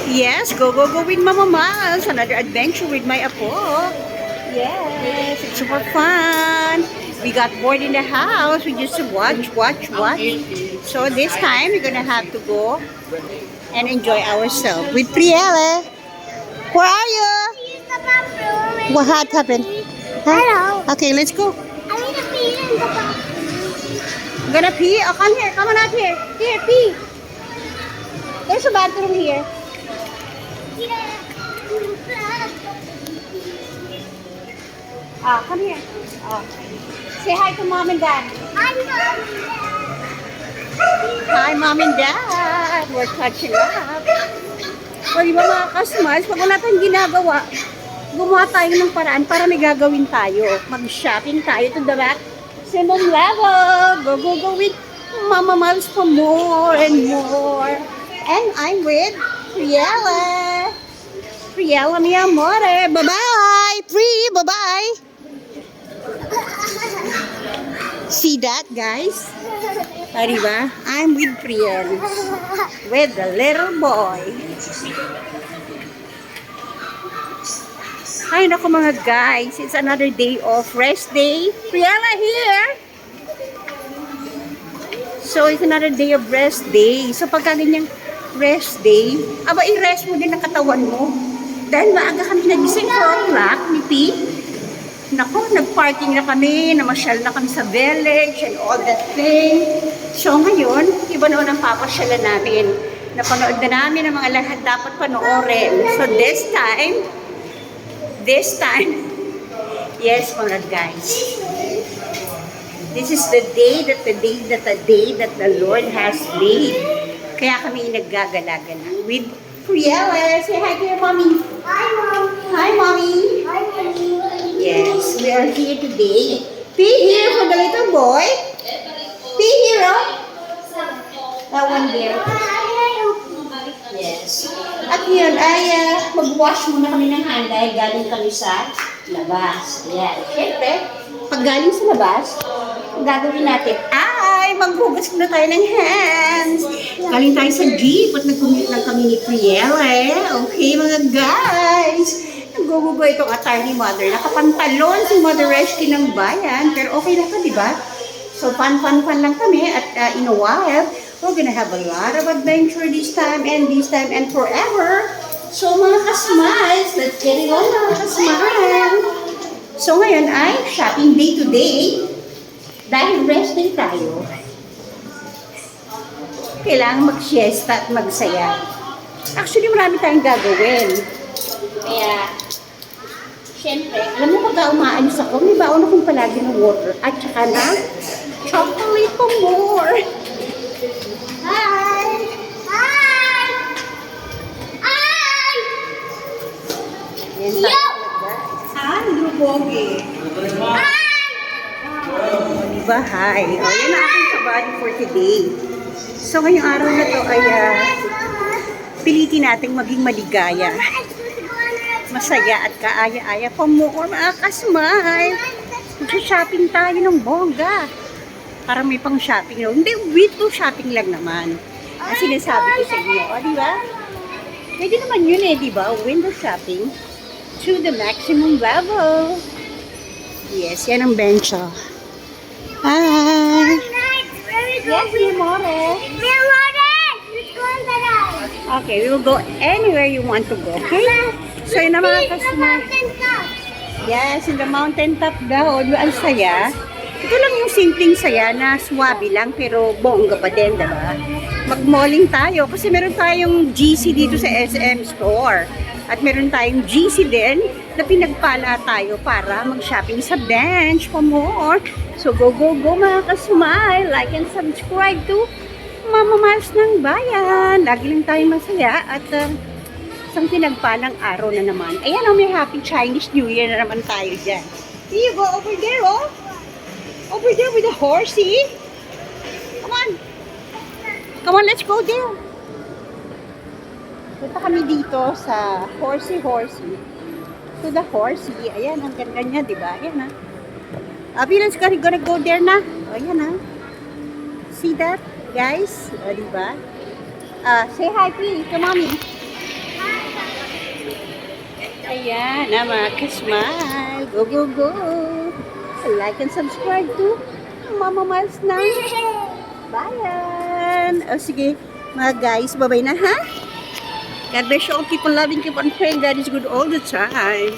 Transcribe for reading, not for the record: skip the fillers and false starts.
Yes, go, go, go with Mama Miles. Another adventure with my apo. Yes, it's super fun. We got bored in the house. We just watch. So this time, we're gonna have to go and enjoy ourselves with Priele. Where are you? What happened? Huh? Hello. Okay, let's go. I need to pee in the bathroom. I'm gonna pee. Oh, come here. Come on out here. Here, pee. There's a bathroom here. Come here. Oh. Say hi to mom and dad. Hi, mom and dad. We're catching up. O, di ba mga customers, pag wala tayong ginagawa, gumawa tayo ng paraan para may gagawin tayo. Mag-shopping tayo to the maximum level. Go, go, go with Mama Miles for more and more. And I'm with Priela. Priela, mi amore. Bye-bye. Pri, bye-bye. See that, guys? O, diba? I'm with Priel. With the little boy. Ay, naku mga guys. It's another day of rest day. Priela here. So, it's another day of rest day. So, pagka ganyang rest day, aba, i-rest mo din ang katawan mo. Dahil maaga kami nagising 4 o'clock ni P. Naku, nag-parking na kami, namasyal na kami sa village and all that thing. So ngayon, iba noon ang papasyalan natin. Napanood na namin ang mga lahat dapat panoorin. So this time, yes mga guys, this is the day that the Lord has made. Kaya kami naggagala-gala with Priela. Say hi to your mommy. Hi, Mom. Hi, mommy. Hi, Mommy. Yes, we are here today. Pee here for the little boy. Pee here, oh. That one there. Yes. At yun ay mag-wash muna kami ng hand dahil galing kami sa labas. Ayan. Siyempre, pag galing sa labas, ang gagawin natin ay maghugas muna tayo ng hands. Galing tayo sa jeep at nag-commute lang kami ni Priela. Okay mga guys. Nag-gugugo itong attire ni Mother. Nakapantalon si Mother Reski ng bayan. Pero okay lang to, di ba? So, fun lang kami. At in a while, we're gonna have a lot of adventure this time and forever. So, mga kasmiles, let's get it on, mga kasmiles. So, ngayon ay shopping day today. Dahil rest day tayo, kailangan mag-siesta at magsaya. Actually, marami tayong gagawin. Kaya, syempre, alam mo pagka umaalis ako, may baon akong palagi ng water at saka na chocolate for more. Hi! Hi! Hi! Yan tayo. Hi, Lubogi. Hi! Diba, hi. O, yan ang aking kabady for today. So, ngayong araw na to ay pilitin nating maging maligaya. Masaya at kaaya-aya pa more mga kasmay. Mag-shopping tayo ng bongga. Para may pang shopping. No? Hindi, window shopping lang naman. Ang sinasabi ko sa inyo. O, diba? Pwede naman yun eh, diba? Window shopping to the maximum level. Yes, yan ang bench. Oh. Hi! Yes, mi amore. Okay, we will go anywhere you want to go, okay? So, yun na mga kasama. Yes, in the mountain top daw. Ang saya. Ito lang yung simpleng saya na swabe lang pero bongga pa din, diba? Mag-malling tayo kasi meron tayong GC dito sa SM Store. At meron tayong GC din na pinagpala tayo para mag-shopping sa bench for more. So, go, go, go mga kasmile. Like and subscribe to Mama Miles ng Bayan. Lagi lang tayong masaya at isang pinagpalang araw na naman. Ayan o, may Happy Chinese New Year na naman tayo dyan. See you go over there, oh. Over there with the horsey. Come on. Come on, let's go there. Punta kami dito sa horsey. To the horsey. Ayan, ang ganda niya, di ba? Ayan, ha. Let's gonna go there na. O, ayan, ha. See that, guys? O, di ba? Say hi, please, to mommy. Ayan, mga ka-smile. Go, go, go. Like and subscribe to Mama Miles na. Bayan. O sige, mga guys, bye-bye na ha. God bless you all. Keep on loving, keep on praying. God is good all the time.